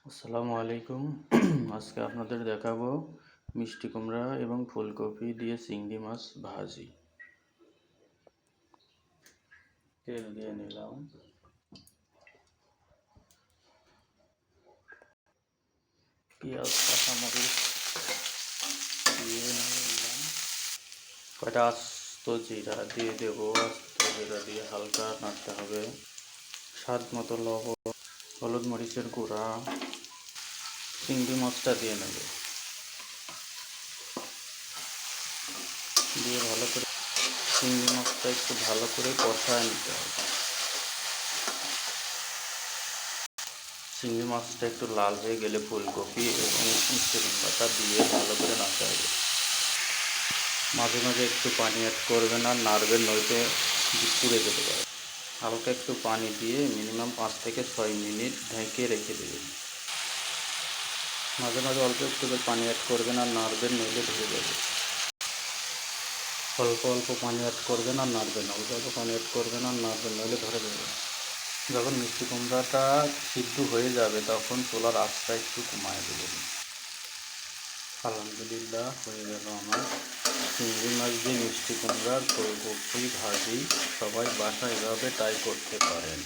আসসালামু আলাইকুম। আজকে আপনাদের দেখাবো মিষ্টি কুমড়া এবং ফুলকপি দিয়ে চিংড়ি মাছ ভাজি। তেল দিয়ে নিলাম, পেঁয়াজ কাঁচামরিচ দিয়ে নিলাম, কয়টা আস্ত জিরা দিয়ে দেবো। আস্ত জিরা দিয়ে হালকা নাড়তে হবে। স্বাদ মতো লবণ, হলুদ মরিচের গুঁড়া, চিংড়ি মাছটা দিয়ে নেব, দিয়ে ভালো করে চিংড়ি মাছটা একটু ভালো করে কষায় নিতে হবে। চিংড়ি মাছটা একটু লাল হয়ে গেলে ফুলকপি এবং মিষ্টি কুমড়াটা দিয়ে ভালো করে নাড়তে হবে। মাঝে মাঝে একটু পানি অ্যাড করবেন আর নাড়বেন, নইতে পুড়ে যেতে পারে। হালকা একটু পানি দিয়ে মিনিমাম 5 থেকে 6 মিনিট ঢেকে রেখে দেবেন। মাঝে মাঝে অল্প একটু পানি অ্যাড করবেন আর নাড়বেন, নইলে ধরে যাবে। অল্প অল্প পানি অ্যাড করবেন আর নাড়বেন, অল্প অল্প পানি অ্যাড করবেন আর নাড়বেন, নইলে ধরে যাবে। যখন মিষ্টি কুমড়াটা সিদ্ধ হয়ে যাবে তখন চুলার আঁচটা একটু কমায় দেবেন। আলহামদুলিল্লাহ, হয়ে গেল আমার চিংড়ি মাছ দিয়ে মিষ্টি কুমড়ার ফুলকপি ভাজি। সবাই বাসায় এভাবে ট্রাই করতে পারেন।